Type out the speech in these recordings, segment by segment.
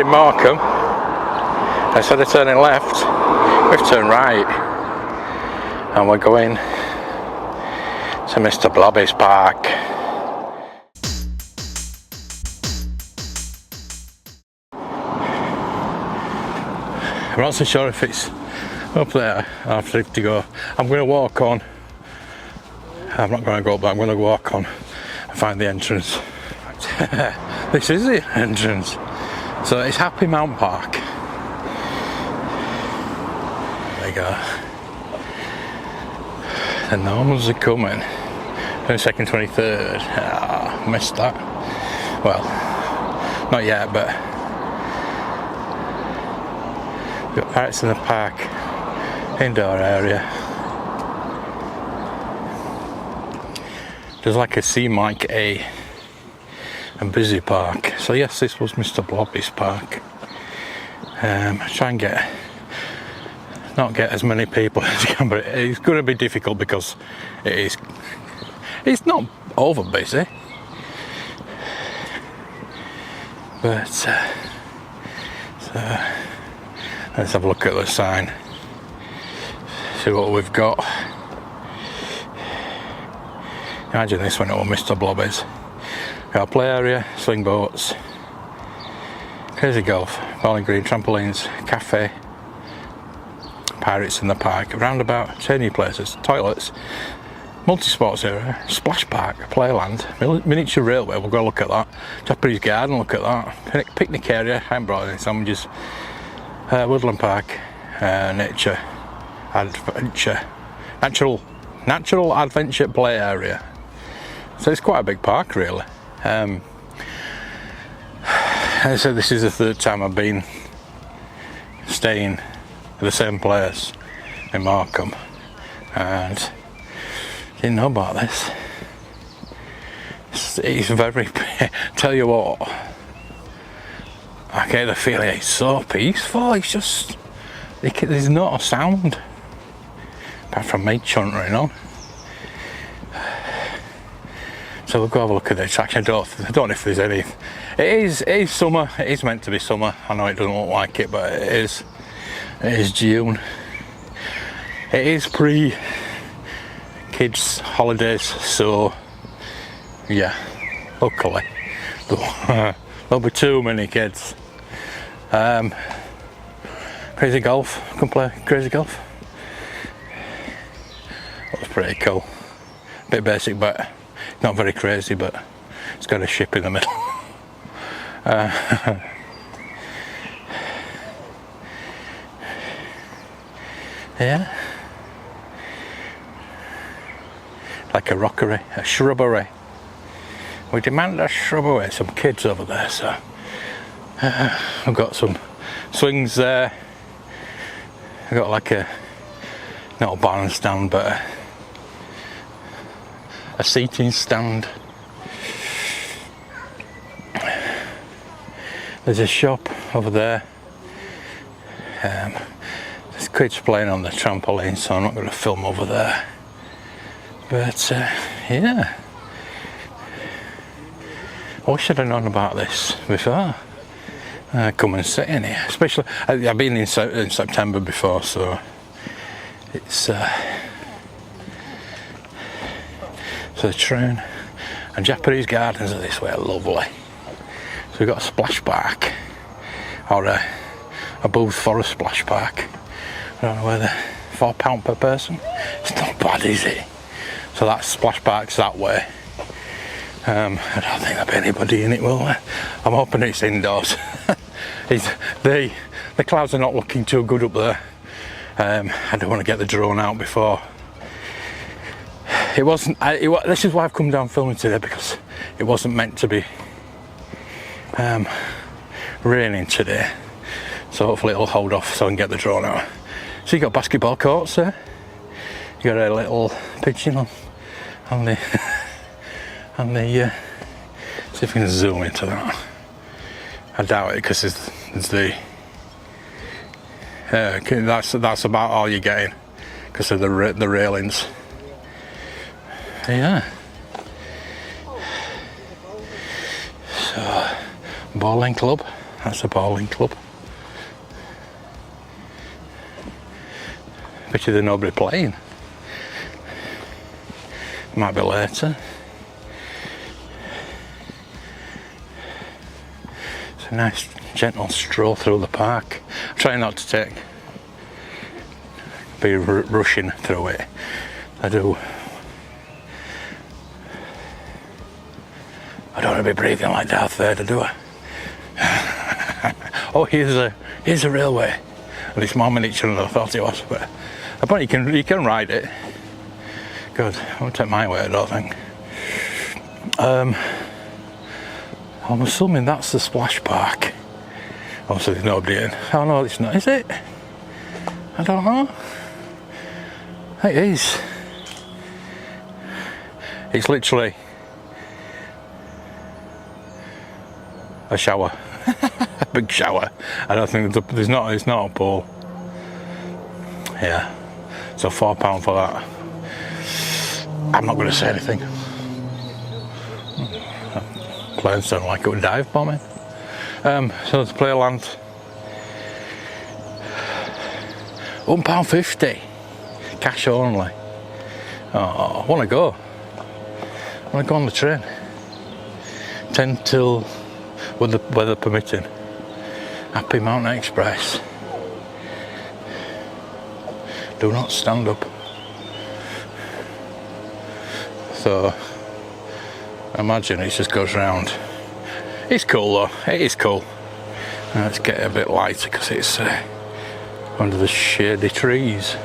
in Morecambe. Instead of turning left, we've turned right. And we're going to Mr. Blobby's park. I'm not so sure if it's up there. I have to go. I'm going to walk on. I'm not going to go up, but I'm going to walk on and find the entrance. This is the entrance. So it's Happy Mount Park. There you go. The normals are coming. 22nd, 23rd. Ah, missed that. Well, not yet, but we've got Pirates in the Park indoor area. There's like a seem like a busy park. So yes, this was Mr. Blobby's park. Try and not get as many people as you can, but it's going to be difficult because it's not over busy. But so let's have a look at the sign. See what we've got. Imagine this when it was Mr. Blobby's. Got a play area, swing boats, crazy golf, bowling green, trampolines, cafe, Pirates in the Park, roundabout, training places, toilets, multi-sports area, splash park, playland, miniature railway, we'll go look at that, Japanese garden, look at that, picnic area, I haven't brought any sandwiches, woodland park, nature, adventure, natural adventure play area. So it's quite a big park really. As I said, this is the third time I've been staying at the same place in Morecambe, and didn't know about this. It's very, tell you what, I get the feeling it's so peaceful. It's just, there's not a sound apart from me chuntering on. So we'll go have a look at the attraction. I don't know if there's any. It is summer. It is meant to be summer. I know it doesn't look like it, but it is. It is June. It is pre-kids' holidays, so yeah. Luckily, there'll be too many kids. Crazy golf. Come play crazy golf. That was pretty cool. Bit basic, but not very crazy, but it's got a ship in the middle. Yeah, like a rockery, a shrubbery. We demand a shrubbery. Some kids over there, so I've got some swings there. I've got like not a bandstand, but a seating stand. There's a shop over there. There's kids playing on the trampoline, so I'm not going to film over there. But yeah, I wish I'd have known about this before. Come and sit in here. Especially, I've been in September before, so it's so the train and Japanese gardens are this way, lovely. So we've got a splash park, or a booth for a splash park. I don't know whether £4 per person. It's not bad, is it? So that splash park's that way. I don't think there'll be anybody in it, will there? I'm hoping it's indoors. The clouds are not looking too good up there. I don't want to get the drone out before. It wasn't. This is why I've come down filming today, because it wasn't meant to be raining today. So hopefully it'll hold off so I can get the drone out. So you got basketball courts there. You got a little pigeon on the see if we can zoom into that. I doubt it because it's the that's about all you're getting because of the railings. Yeah. So bowling club, That's a bowling club. Bet you there's nobody playing. Might be later. It's a nice gentle stroll through the park. I'm trying not to be rushing through it. I do. I don't want to be breathing like Darth Vader, do I? Oh, here's a railway. And it's more miniature than I thought it was, but apparently you can ride it. Good. I won't take my way, I don't think. I'm assuming that's the splash park. Obviously there's nobody in. Oh no, it's not, is it? I don't know. It is. It's literally a shower. A big shower. I don't think it's not a pool. Yeah. So £4 for that. I'm not going to say anything. Planes sound like it would dive bombing. So the playland, £1.50, cash only. Oh, I want to go. I want to go on the train. 10 till, with the weather permitting. Happy Mountain Express. Do not stand up. So I imagine it just goes round. It's cool though, it is cool. Now let's get a bit lighter because it's under the shady trees.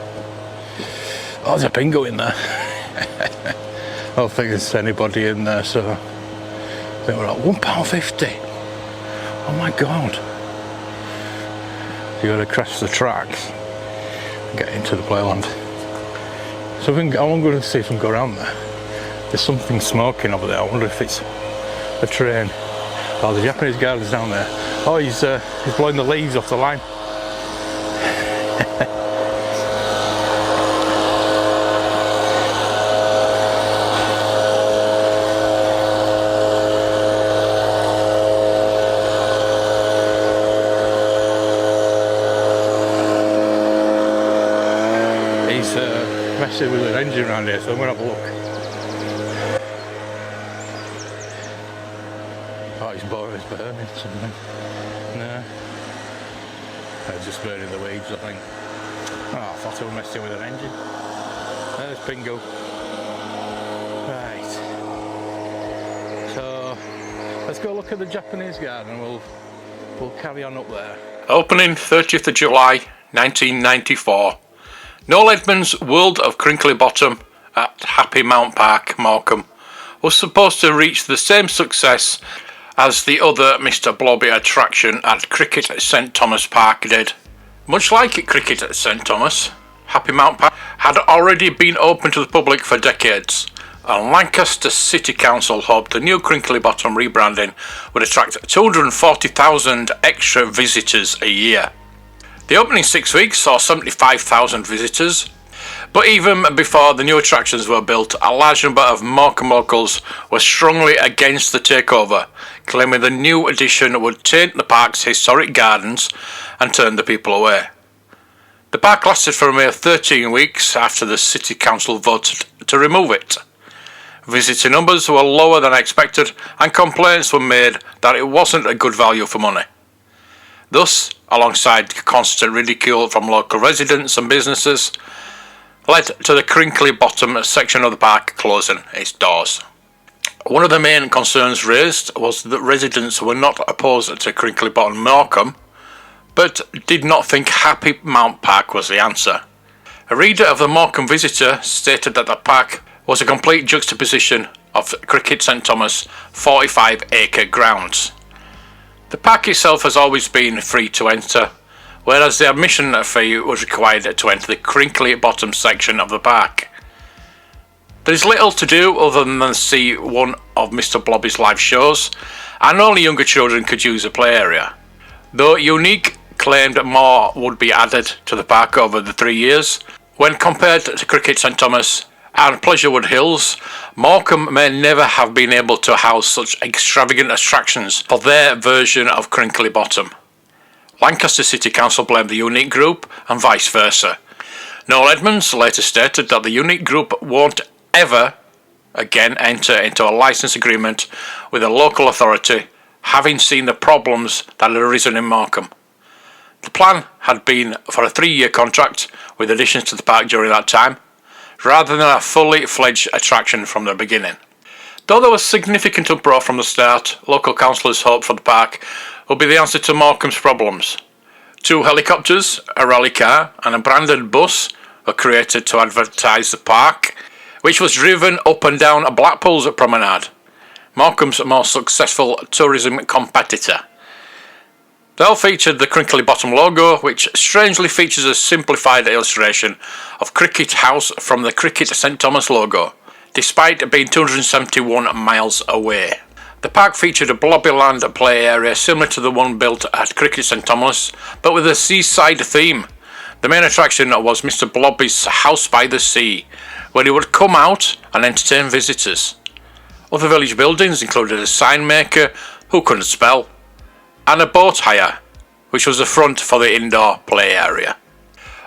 Oh, there's a bingo in there. I don't think there's anybody in there, so I think we're at £1.50. Oh my god. You gotta cross the tracks and get into the playland. So I'm going to see if we can go around there. There's something smoking over there. I wonder if it's a train. Oh, the Japanese garden's down there. Oh, he's blowing the leaves off the line. He's messing with an engine around here, so I'm going to have a look. Oh, he's burning something. No. He's just burning the weeds, I think. Oh, I thought he was messing with an engine. There's bingo. Right. So, let's go look at the Japanese garden. We'll carry on up there. Opening 30th of July, 1994. Noel Edmonds' World of Crinkley Bottom at Happy Mount Park, Morecambe, was supposed to reach the same success as the other Mr. Blobby attraction at Cricket at St Thomas Park did. Much like Cricket at St Thomas, Happy Mount Park had already been open to the public for decades, and Lancaster City Council hoped the new Crinkley Bottom rebranding would attract 240,000 extra visitors a year. The opening 6 weeks saw 75,000 visitors, but even before the new attractions were built, a large number of Morecambe locals were strongly against the takeover, claiming the new addition would taint the park's historic gardens and turn the people away. The park lasted for a mere 13 weeks after the City Council voted to remove it. Visitor numbers were lower than expected, and complaints were made that it wasn't a good value for money. Thus, alongside constant ridicule from local residents and businesses, led to the Crinkley Bottom section of the park closing its doors. One of the main concerns raised was that residents were not opposed to Crinkley Bottom Morecambe, but did not think Happy Mount Park was the answer. A reader of the Morecambe Visitor stated that the park was a complete juxtaposition of Cricket St Thomas' 45-acre grounds. The park itself has always been free to enter, whereas the admission fee was required to enter the Crinkley Bottom section of the park. There is little to do other than see one of Mr. Blobby's live shows, and only younger children could use the play area. Though Unique claimed more would be added to the park over the 3 years, when compared to Cricket St Thomas and Pleasurewood Hills, Morecambe may never have been able to house such extravagant attractions for their version of Crinkley Bottom. Lancaster City Council blamed the Unique Group and vice versa. Noel Edmonds later stated that the Unique Group won't ever again enter into a licence agreement with a local authority, having seen the problems that had arisen in Morecambe. The plan had been for a 3-year contract with additions to the park during that time, rather than a fully fledged attraction from the beginning. Though there was significant uproar from the start, local councillors hoped for the park would be the answer to Morecambe's problems. 2 helicopters, a rally car and a branded bus were created to advertise the park, which was driven up and down Blackpool's promenade, Morecambe's most successful tourism competitor. They all featured the Crinkley Bottom logo, which strangely features a simplified illustration of Cricket House from the Cricket St Thomas logo, despite being 271 miles away. The park featured a Blobby Land play area similar to the one built at Cricket St Thomas, but with a seaside theme. The main attraction was Mr Blobby's House by the Sea, where he would come out and entertain visitors. Other village buildings included a sign maker who couldn't spell, and a boat hire, which was the front for the indoor play area.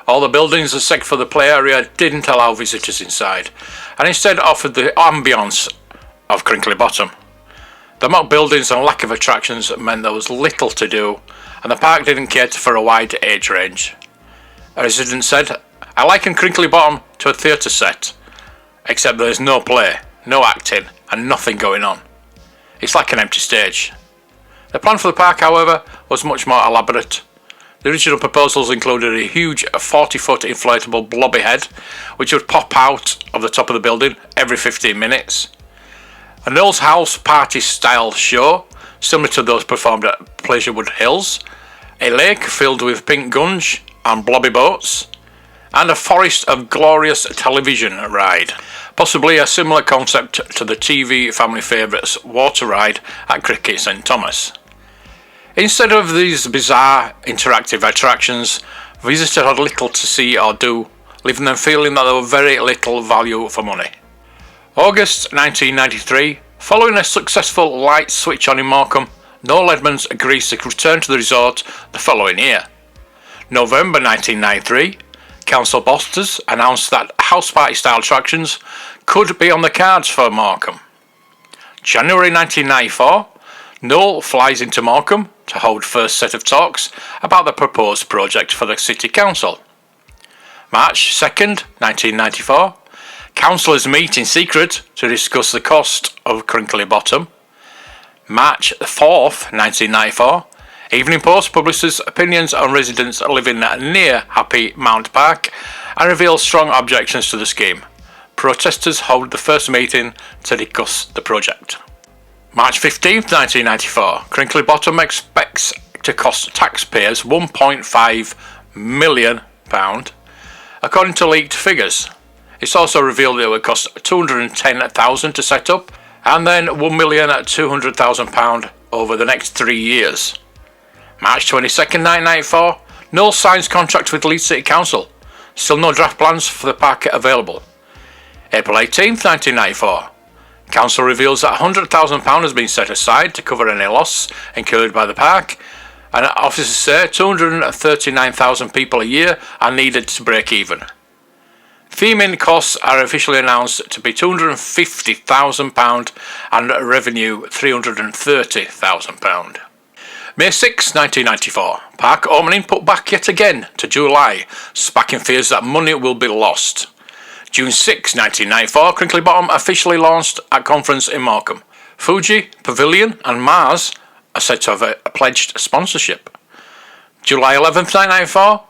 All the buildings except for the play area didn't allow visitors inside, and instead offered the ambience of Crinkley Bottom. The mock buildings and lack of attractions meant there was little to do, and the park didn't cater for a wide age range. A resident said, "I liken Crinkley Bottom to a theatre set, except there is no play, no acting, and nothing going on. It's like an empty stage." The plan for the park, however, was much more elaborate. The original proposals included a huge 40-foot inflatable blobby head, which would pop out of the top of the building every 15 minutes. A Noel's House party-style show, similar to those performed at Pleasurewood Hills. A lake filled with pink gunge and blobby boats. And a Forest of Glorious television ride. Possibly a similar concept to the TV family favourites water ride at Cricket St Thomas. Instead of these bizarre interactive attractions, visitors had little to see or do, leaving them feeling that there was very little value for money. August 1993, following a successful light switch on in Morecambe, Noel Edmonds agrees to return to the resort the following year. November 1993, Council bosses announced that house party style attractions could be on the cards for Morecambe. January 1994, Noel flies into Morecambe to hold first set of talks about the proposed project for the City Council. March 2nd, 1994, councillors meet in secret to discuss the cost of Crinkley Bottom. March 4th, 1994, Evening Post publishes opinions on residents living near Happy Mount Park and reveals strong objections to the scheme. Protesters hold the first meeting to discuss the project. March 15th, 1994, Crinkley Bottom expects to cost taxpayers £1.5 million, according to leaked figures. It's also revealed that it would cost £210,000 to set up, and then £1,200,000 over the next 3 years. March 22nd, 1994, Noel signs contract with Leeds City Council. Still no draft plans for the park available. April 18th, 1994, Council reveals that £100,000 has been set aside to cover any loss incurred by the park, and officers say 239,000 people a year are needed to break even. Theming costs are officially announced to be £250,000 and revenue £330,000. May 6, 1994, park opening put back yet again to July, sparking fears that money will be lost. June 6, 1994, Crinkley Bottom officially launched at conference in Morecambe. Fuji, Pavilion and Mars are said to have pledged sponsorship. July 11th, 1994,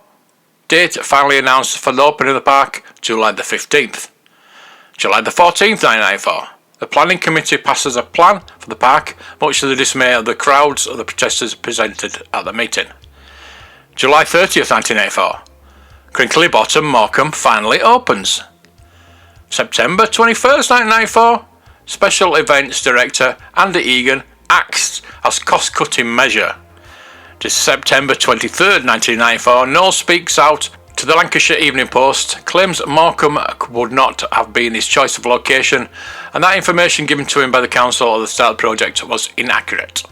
date finally announced for the opening of the park, July the 15th. July the 14th, 1994, the planning committee passes a plan for the park, much to the dismay of the crowds of the protesters presented at the meeting. July 30th, 1994, Crinkley Bottom Morecambe finally opens. September 21st, 1994, Special Events Director Andy Egan acts as cost-cutting measure. To September 23rd, 1994, Noel speaks out to the Lancashire Evening Post, claims Morecambe would not have been his choice of location, and that information given to him by the council at the start of the project was inaccurate.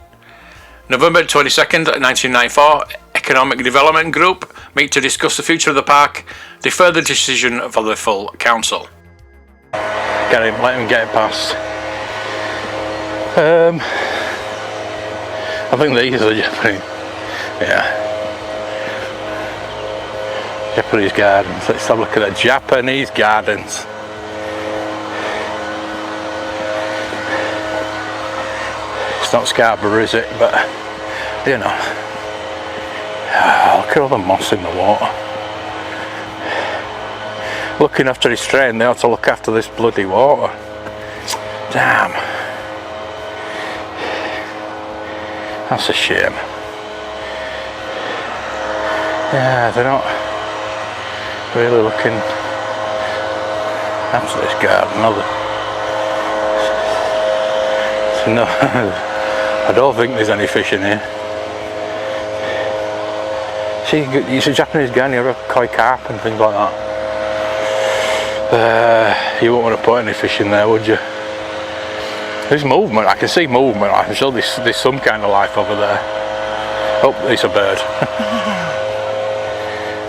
November 22nd, 1994, Economic Development Group meet to discuss the future of the park, defer the decision for the full council. Let him get it past. I think these are Japanese. Yeah. Japanese gardens. Let's have a look at the Japanese gardens. It's not Scarborough, is it? But, you know. Look at all the moss in the water. Looking after his train, they ought to look after this bloody water. Damn. That's a shame. Yeah, they're not really looking after this garden, are they? So no, I don't think there's any fish in here. See, it's a Japanese garden, you have koi carp and things like that. You wouldn't want to put any fish in there, would you? There's movement, I can see movement. I'm sure there's some kind of life over there. Oh, it's a bird.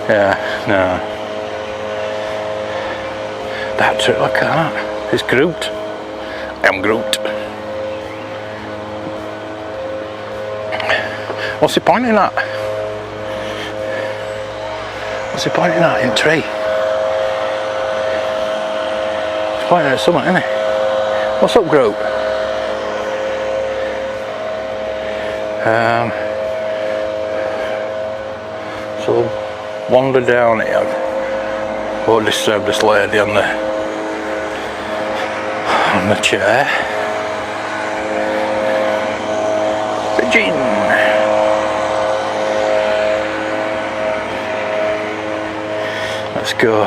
Yeah, no. That's it, look at that. It's Groot. I'm Groot. What's he pointing at? What's he pointing at in the tree? He's pointing at something, isn't he? What's up, Groot? So wander down here. Won't disturb this lady on the chair. Pigeon. Let's go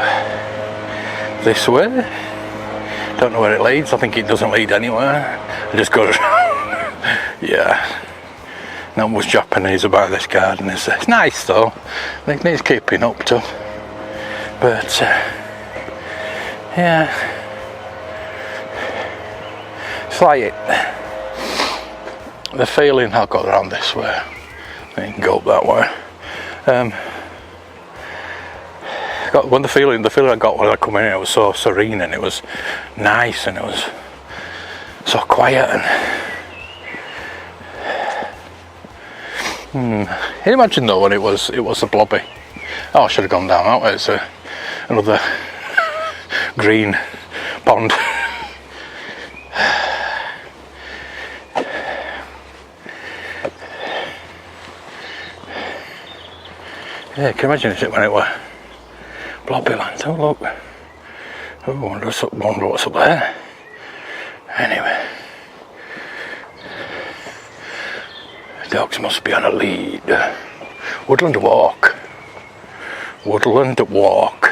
this way. Don't know where it leads. I think it doesn't lead anywhere. I just go. Yeah. Not much Japanese about this garden, is there? It's nice though. It needs keeping up to. But yeah, it's like the feeling I'll go around this way. I can go up that way. The feeling I got when I come in here, it was so serene and it was nice and it was so quiet and. Can you imagine though when it was a Blobby? Oh, I should have gone down that way. It's another green pond. Yeah, can you imagine it when it were Blobby land? Oh look. Oh, I wonder what's up there. Anyway. Dogs must be on a lead. Woodland walk. Woodland walk.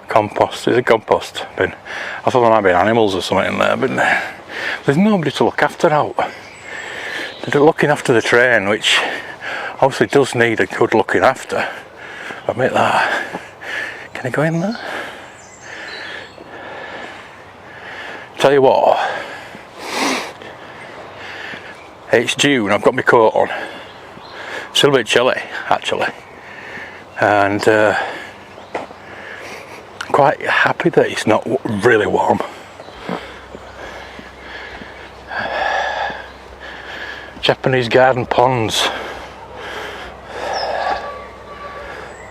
Compost. There's a compost bin. I thought there might be animals or something in there, but there's nobody to look after out. They're looking after the train, which obviously does need a good looking after. Admit that. Can I go in there? Tell you what, it's June, I've got my coat on. It's a little bit chilly actually, and I'm quite happy that it's not really warm. Japanese garden ponds.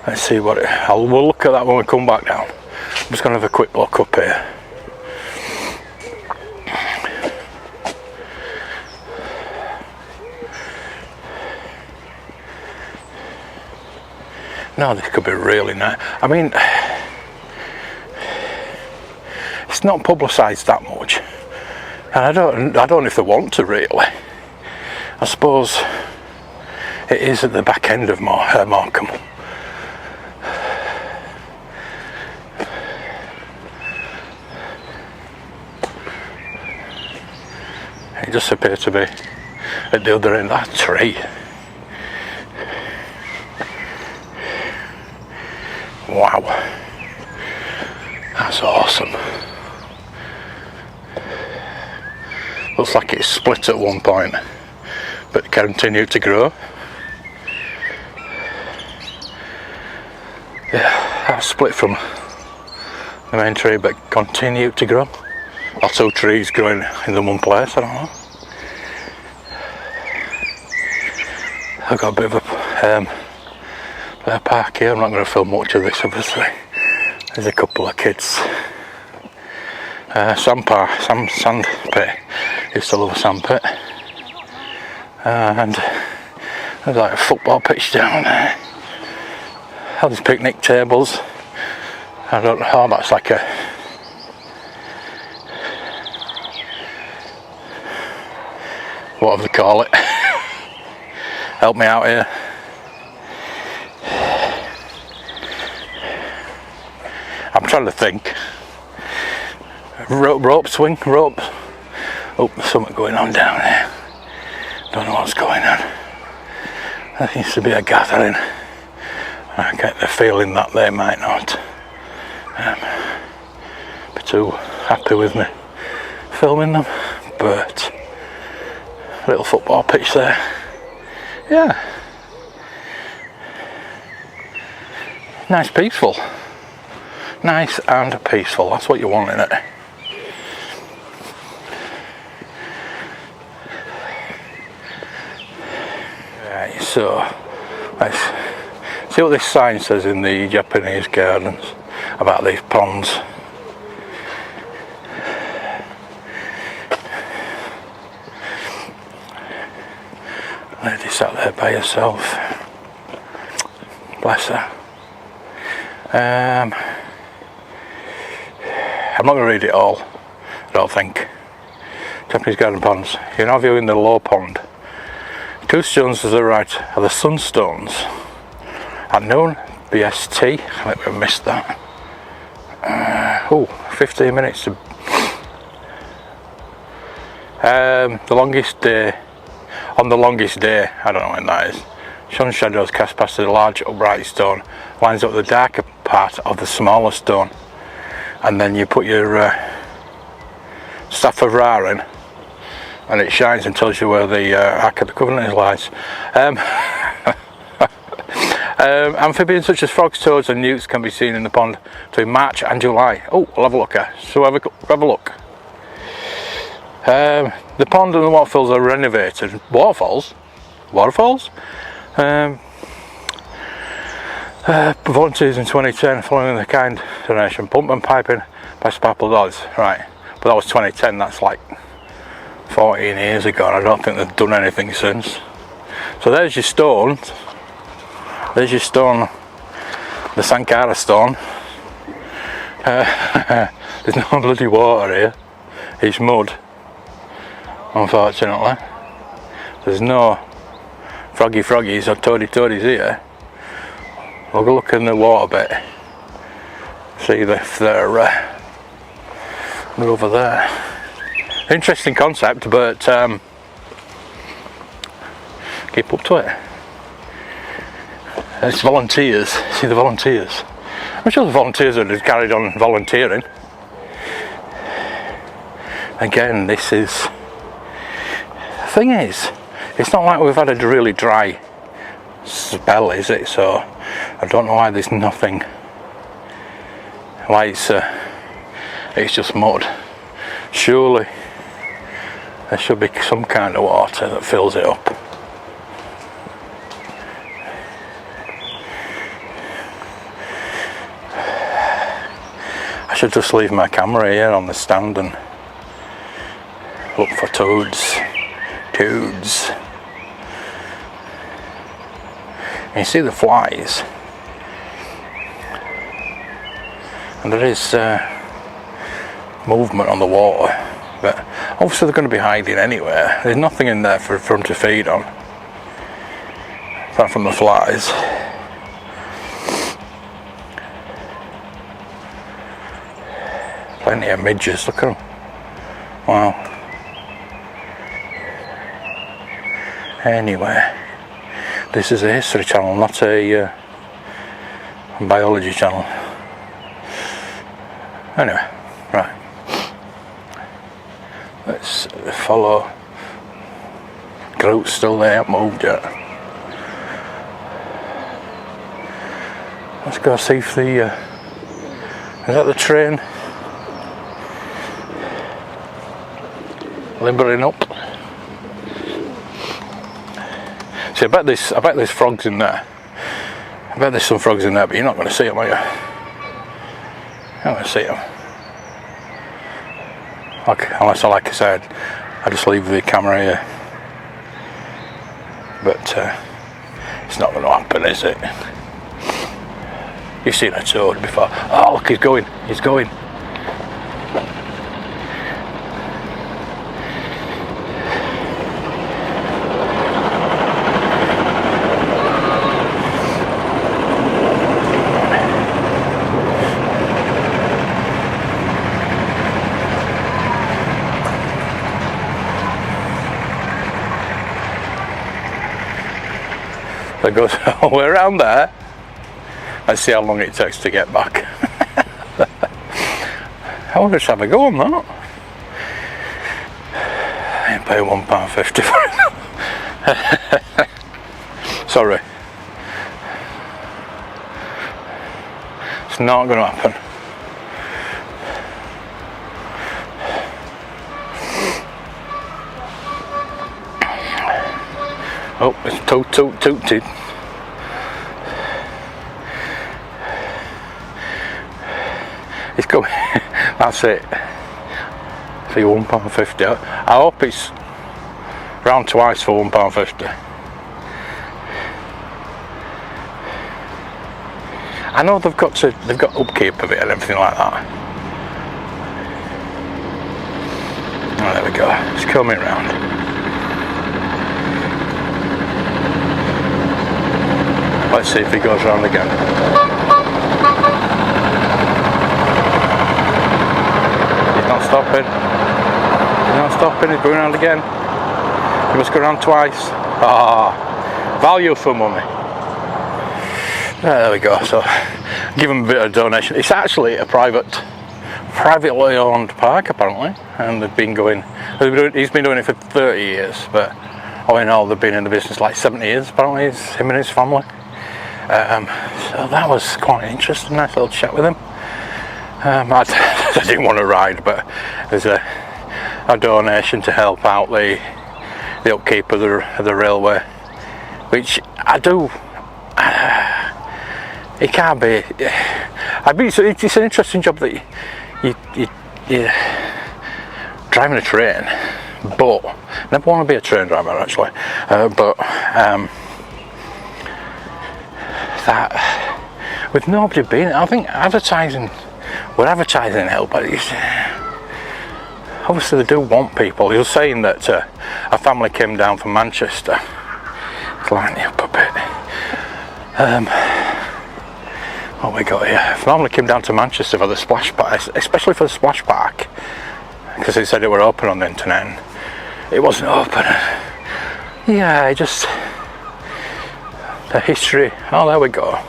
Let's see what we'll look at that when we come back down. I'm just going to have a quick look up here. No, this could be really nice. I mean, it's not publicised that much, and I don't know if they want to really. I suppose it is at the back end of Morecambe. It just appears to be at the other end of that tree. Wow, that's awesome. Looks like it's split at one point, but continued to grow. Yeah, that's split from the main tree, but continued to grow. Or two trees growing in the one place, I don't know. I've got a bit of a play park here. I'm not going to film much of this, obviously. There's a couple of kids. Sand pit. Used to love a sand pit. And there's like a football pitch down there. All these picnic tables. I don't know, oh, that's like a whatever they call it. Help me out here. I'm trying to think. Rope swing, rope. Oh, there's something going on down there. Don't know what's going on. There seems to be a gathering. I get the feeling that they might not be too happy with me filming them, but little football pitch there. Yeah, nice, peaceful, nice and peaceful. That's what you want in it. Right, so let's see what this sign says in the Japanese gardens about these ponds. Lady sat there by herself. Bless her. I'm not going to read it all, I don't think. Japanese garden ponds. You're now viewing the low pond. 2 stones to the right are the sunstones. At noon, BST. I think we missed that. 15 minutes to the longest day. On the longest day, I don't know when that is. Sun shadows cast past the large upright stone lines up the darker part of the smaller stone, and then you put your staff of Ra in, and it shines and tells you where the Ark of the Covenant lies. Amphibians such as frogs, toads and newts can be seen in the pond between March and July. Oh, we'll have a look here. So have a look. The pond and the waterfalls are renovated. Waterfalls? Volunteers in 2010 following the kind donation. Pump and piping by Sparkle Dolls. Right, but that was 2010, that's like 14 years ago, and I don't think they've done anything since. So there's your stone. There's your stone, the Sankara stone. There's no bloody water here, it's mud, unfortunately. There's no froggies or toadies here. We'll go look in the water bit, see if they're over there. Interesting concept, but keep up to it. It's volunteers. See the volunteers. I'm sure the volunteers would have carried on volunteering. Again, this is. The thing is, it's not like we've had a really dry spell, is it? So I don't know why there's nothing. Why it's just mud. Surely there should be some kind of water that fills it up. I should just leave my camera here on the stand and look for toads. And you see the flies, and there is movement on the water, but obviously they're going to be hiding anywhere. There's nothing in there for them to feed on apart from the flies. Plenty of midges, look at them. Wow. Anyway, this is a history channel, not a biology channel. Anyway, right. Let's follow. Groot's still there, haven't moved yet. Let's go see if the is that the train limbering up. See, I bet there's frogs in there. I bet there's some frogs in there, but you're not going to see them, are you? You're not going to see them. Unless, like I said, I just leave the camera here. But it's not going to happen, is it? You've seen a toad before. Oh, look, he's going. He's going. That goes all the way around there. Let's see how long it takes to get back. I want to just have a go on that. I ain't paying £1.50 for it. Sorry. It's not going to happen. Oh, it's toot toot toot toot. It's going. That's it. For £1.50. I hope it's round twice for £1.50. I know they've got upkeep of it and everything like that. Oh, there we go. It's coming round. Let's see if he goes round again. He's not stopping. He's not stopping. He's going round again. He must go round twice. Ah, value for money. There we go. So, give him a bit of donation. It's actually a privately owned park apparently, and they've been going. He's been doing it for 30 years, but all in all, they've been in the business like 70 years. Apparently, it's him and his family. So that was quite interesting. Nice little chat with him. I didn't want to ride, but there's a donation to help out the upkeep of the railway, which I do. It can't be. It's an interesting job that you driving a train, but never want to be a train driver actually. That with nobody being, I think we're advertising help, but obviously they do want people. He was saying that a family came down from Manchester. It's lighting up a bit. What we got here? A family came down to Manchester for the splash park, especially for the splash park, because they said it were open on the internet. It wasn't open. Yeah, just. The history. Oh, there we go.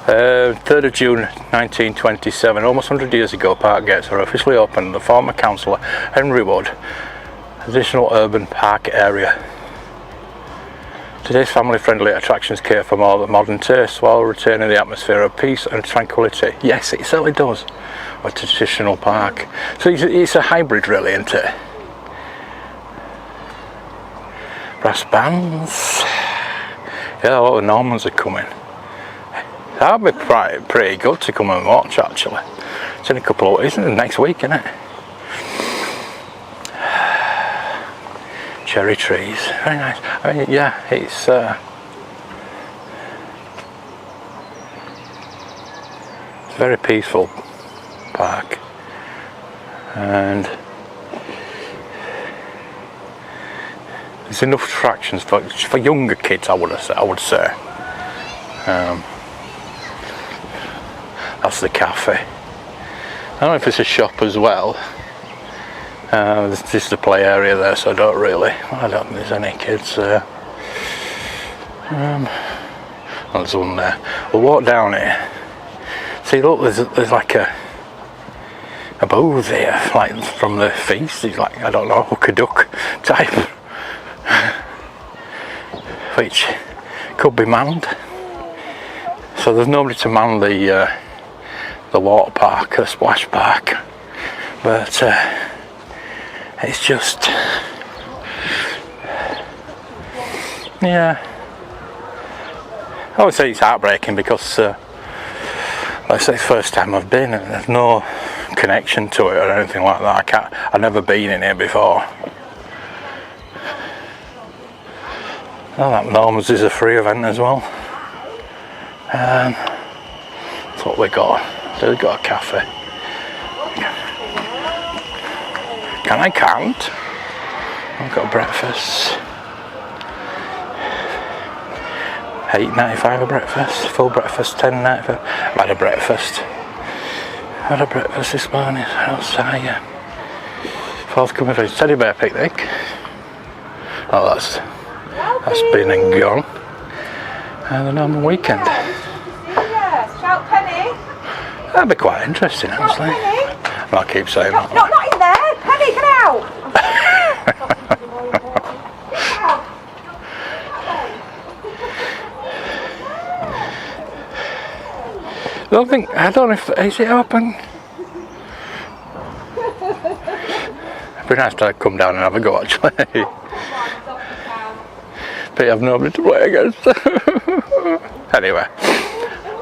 3rd of June 1927, almost 100 years ago, park gates were officially opened. The former councillor Henry Wood, additional urban park area. Today's family-friendly attractions care for more modern tastes while retaining the atmosphere of peace and tranquility. Yes, it certainly does. A traditional park. So it's a hybrid, really, isn't it? Brass bands. Yeah, a lot of Normans are coming. That'd be pretty good to come and watch actually. It's in a couple of, isn't it, next week, isn't it? Cherry trees, very nice. I mean, yeah, it's a very peaceful park, and there's enough attractions for younger kids, I would say. That's the cafe. I don't know if it's a shop as well. There's just a play area there, so I don't think there's any kids there. There's one there. We'll walk down here. See, look, there's like a a booth here, like from the feast. It's like, I don't know, hook a duck type, which could be manned. So there's nobody to man the water park, the splash park, but it's just, yeah, I would say it's heartbreaking because like I say, it's the first time I've been and there's no connection to it or anything like that. I've never been in here before. Oh, that Normans is a free event as well. That's what we got. So we've got a cafe. I can't. I've got breakfast. $8.95 a breakfast. Full breakfast $10.95. I've had a breakfast. This morning outside. Yeah. Forthcoming for his teddy bear picnic. Oh, that's been and gone. And the normal weekend. Shout Penny. That'd be quite interesting, actually. I'll keep saying that. Not in there. Penny, get out. I don't know if is it open. It'd be nice to come down and have a go, actually. But you have nobody to play against. Anyway,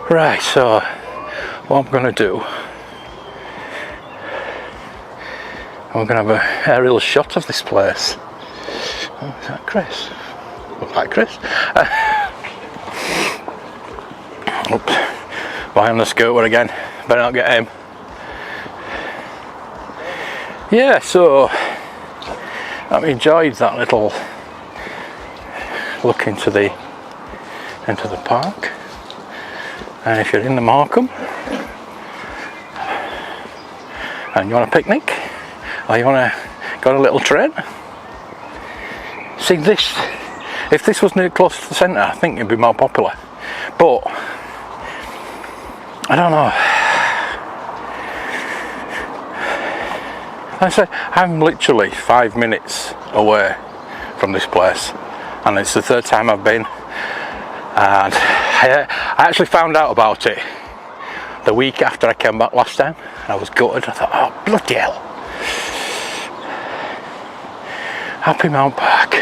right, so what I'm going to do, I'm going to have an aerial shot of this place. Oh, is that Chris? Looks like Chris. Oops, why on the scooter again? Better not get him. Yeah, so I enjoyed that little look into the park. And if you're in the Morecambe and you want a picnic or you want to go on a little train, see this, if this was near close to the centre, I think it'd be more popular, but I don't know. I say I'm literally 5 minutes away from this place, and it's the third time I've been, and I actually found out about it the week after I came back last time. I was gutted. I thought, oh bloody hell, Happy Mount Park.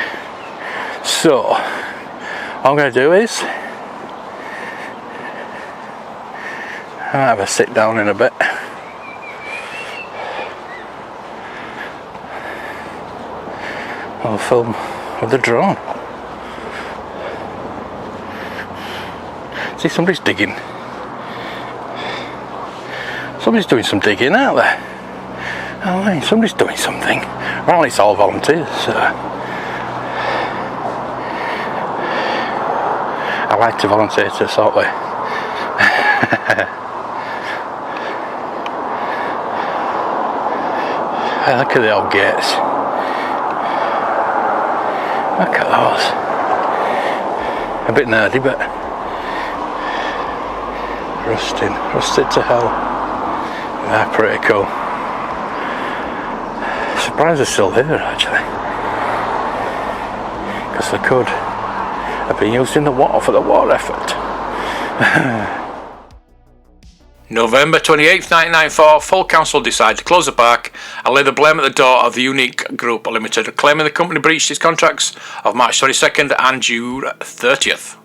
So what I'm going to do is I'll have a sit down in a bit. I'll film with the drone. See, somebody's digging. Somebody's doing some digging, aren't they? Oh, I mean, somebody's doing something. Well, it's all volunteers, so I like to volunteer to sort of look at the old gates. Look at those. A bit nerdy, but rusted to hell. They're pretty cool. Surprised they're still here, actually, because they could have been used in the water for the war effort. November 28th, 1994, full council decided to close the park and lay the blame at the door of the Unique Group Limited, claiming the company breached its contracts of March 22nd and June 30th.